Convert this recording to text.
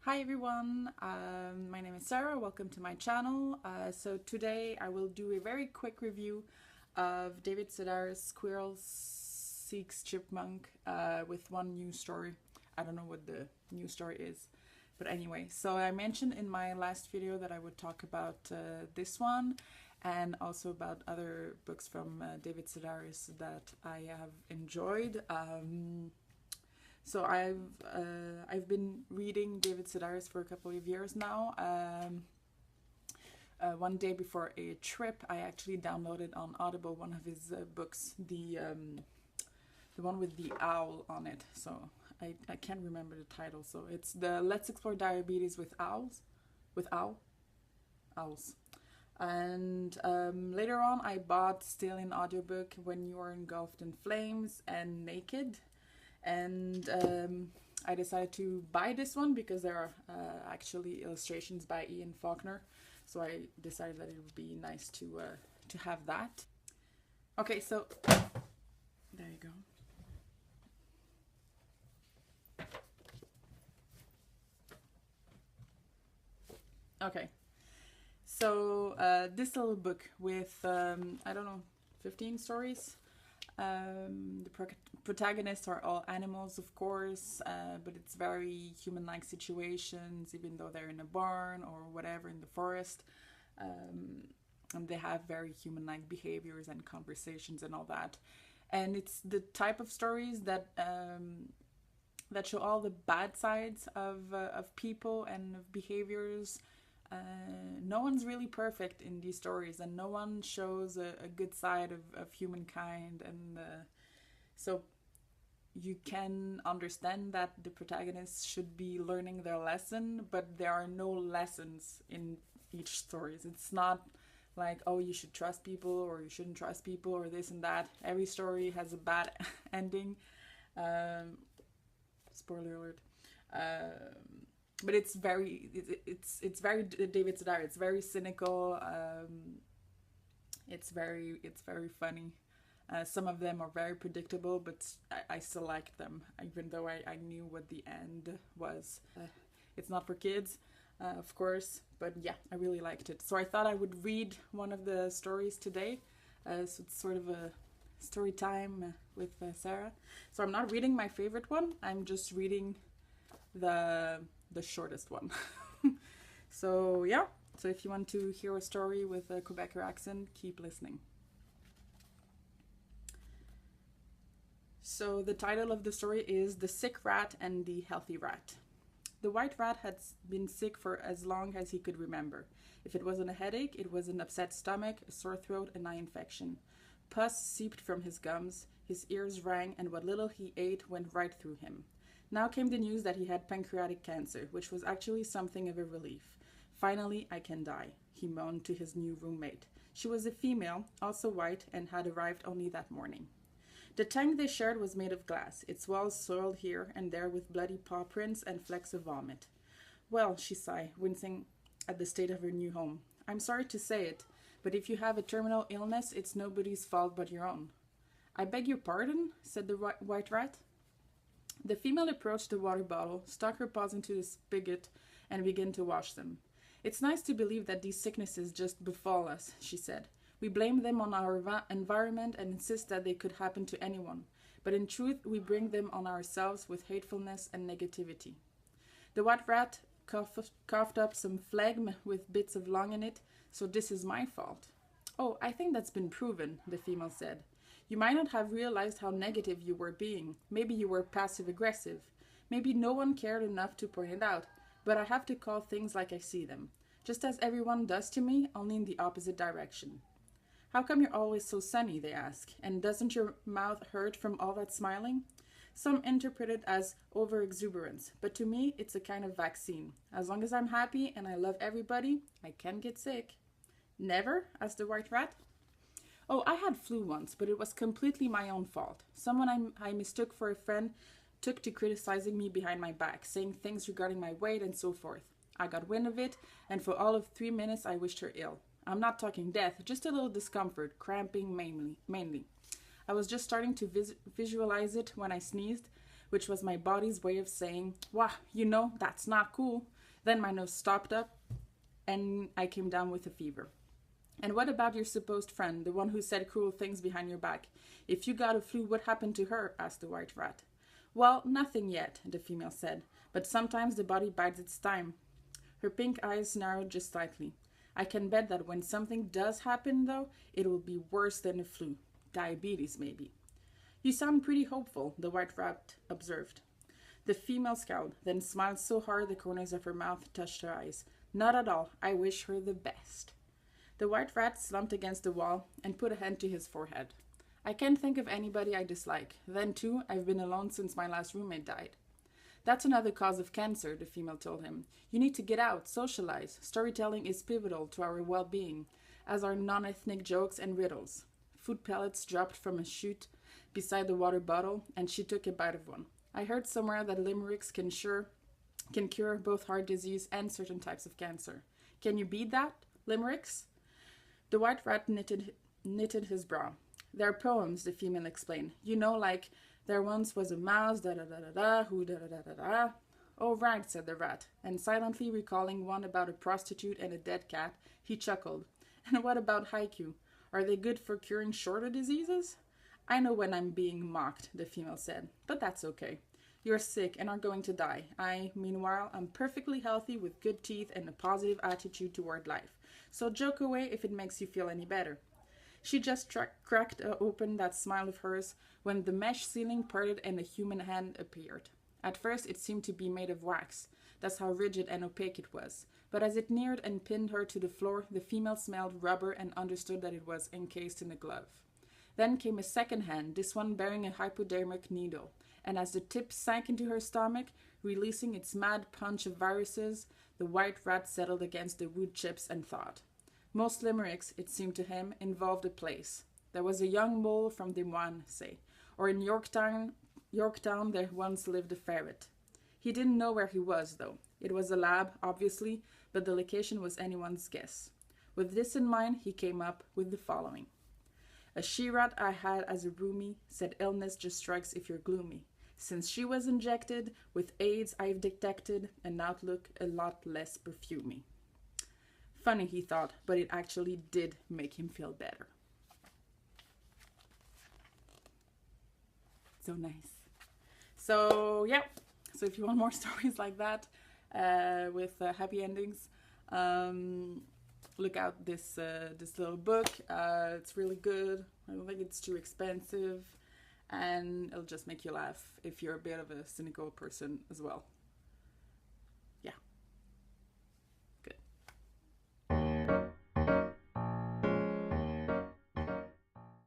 Hi everyone, my name is Sarah, welcome to my channel. So today I will do a very quick review of David Sedaris Squirrel Seeks Chipmunk with one new story. I don't know what the new story is, but anyway. So I mentioned in my last video that I would talk about this one and also about other books from David Sedaris that I have enjoyed. So I've been reading David Sedaris for a couple of years now. One day before a trip, I actually downloaded on Audible one of his books, the one with the owl on it. So I can't remember the title. So it's the Let's Explore Diabetes with Owls, with owls. And later on, I bought still in audiobook When You Are Engulfed in Flames and Naked. And I decided to buy this one because there are actually illustrations by Ian Faulkner, so I decided that it would be nice to have that. Okay, so there you go. Okay, so this little book with I don't know, 15 stories. The protagonists are all animals, of course, but it's very human-like situations, even though they're in a barn or whatever in the forest. And they have very human-like behaviors and conversations and all that. And it's the type of stories that that show all the bad sides of people and of behaviors. No one's really perfect in these stories, and no one shows a good side of humankind, and so you can understand that the protagonists should be learning their lesson, but there are no lessons in each story. It's not like, oh, you should trust people or you shouldn't trust people or this and that. Every story has a bad ending. Spoiler alert. But it's very David Sedaris. It's very cynical. It's very funny. Some of them are very predictable, but I still liked them, even though I knew what the end was. It's not for kids, of course, but yeah, I really liked it. So I thought I would read one of the stories today. So it's sort of a story time with Sarah. So I'm not reading my favorite one. I'm just reading the shortest one. So yeah, so if you want to hear a story with a Quebecer accent, keep listening. So the title of the story is The Sick Rat and the Healthy Rat. The white rat had been sick for as long as he could remember. If it wasn't a headache, it was an upset stomach, a sore throat, an eye infection. Pus seeped from his gums, his ears rang, and what little he ate went right through him. Now came the news that he had pancreatic cancer, which was actually something of a relief. Finally, I can die, he moaned to his new roommate. She was a female, also white, and had arrived only that morning. The tank they shared was made of glass, its walls soiled here and there with bloody paw prints and flecks of vomit. Well, she sighed, wincing at the state of her new home. I'm sorry to say it, but if you have a terminal illness, it's nobody's fault but your own. I beg your pardon, said the white rat. The female approached the water bottle, stuck her paws into the spigot, and began to wash them. It's nice to believe that these sicknesses just befall us, she said. We blame them on our environment and insist that they could happen to anyone. But in truth, we bring them on ourselves with hatefulness and negativity. The white rat coughed up some phlegm with bits of lung in it, so this is my fault. Oh, I think that's been proven, the female said. You might not have realized how negative you were being. Maybe you were passive-aggressive. Maybe no one cared enough to point it out. But I have to call things like I see them. Just as everyone does to me, only in the opposite direction. How come you're always so sunny, they ask, and doesn't your mouth hurt from all that smiling? Some interpret it as over-exuberance, but to me, it's a kind of vaccine. As long as I'm happy and I love everybody, I can't get sick. Never? Asked the white rat. Oh, I had flu once, but it was completely my own fault. Someone I mistook for a friend took to criticizing me behind my back, saying things regarding my weight and so forth. I got wind of it, and for all of 3 minutes I wished her ill. I'm not talking death, just a little discomfort, cramping mainly. I was just starting to visualize it when I sneezed, which was my body's way of saying, "Wah, you know, that's not cool." Then my nose stopped up and I came down with a fever. And what about your supposed friend, the one who said cruel things behind your back? If you got a flu, what happened to her? Asked the white rat. Well, nothing yet, the female said, but sometimes the body bides its time. Her pink eyes narrowed just slightly. I can bet that when something does happen, though, it will be worse than a flu. Diabetes, maybe. You sound pretty hopeful, the white rat observed. The female scowled, then smiled so hard the corners of her mouth touched her eyes. Not at all. I wish her the best. The white rat slumped against the wall and put a hand to his forehead. I can't think of anybody I dislike. Then, too, I've been alone since my last roommate died. That's another cause of cancer, the female told him. You need to get out, socialize. Storytelling is pivotal to our well-being, as are non-ethnic jokes and riddles. Food pellets dropped from a chute beside the water bottle, and she took a bite of one. I heard somewhere that limericks can cure both heart disease and certain types of cancer. Can you beat that? Limericks? The white rat knitted his brow. They're poems, the female explained. You know, like, there once was a mouse, da-da-da-da-da, who da-da-da-da-da. Oh, right, said the rat, and silently recalling one about a prostitute and a dead cat, he chuckled. And what about haiku? Are they good for curing shorter diseases? I know when I'm being mocked, the female said, but that's okay. You're sick and are going to die. Meanwhile, I'm perfectly healthy with good teeth and a positive attitude toward life. So joke away if it makes you feel any better. She just cracked open that smile of hers when the mesh ceiling parted and a human hand appeared. At first, it seemed to be made of wax. That's how rigid and opaque it was. But as it neared and pinned her to the floor, the female smelled rubber and understood that it was encased in a glove. Then came a second hand, this one bearing a hypodermic needle, and as the tip sank into her stomach, releasing its mad punch of viruses, the white rat settled against the wood chips and thought. Most limericks, it seemed to him, involved a place. There was a young mole from Des Moines, say, or in Yorktown there once lived a ferret. He didn't know where he was, though. It was a lab, obviously, but the location was anyone's guess. With this in mind, he came up with the following. A she-rat I had as a roomie said illness just strikes if you're gloomy. Since she was injected with AIDS, I've detected an outlook a lot less perfumey. Funny, he thought, but it actually did make him feel better. So nice. So, yeah. So if you want more stories like that, with happy endings, look out this little book. It's really good. I don't think it's too expensive, and it'll just make you laugh if you're a bit of a cynical person as well.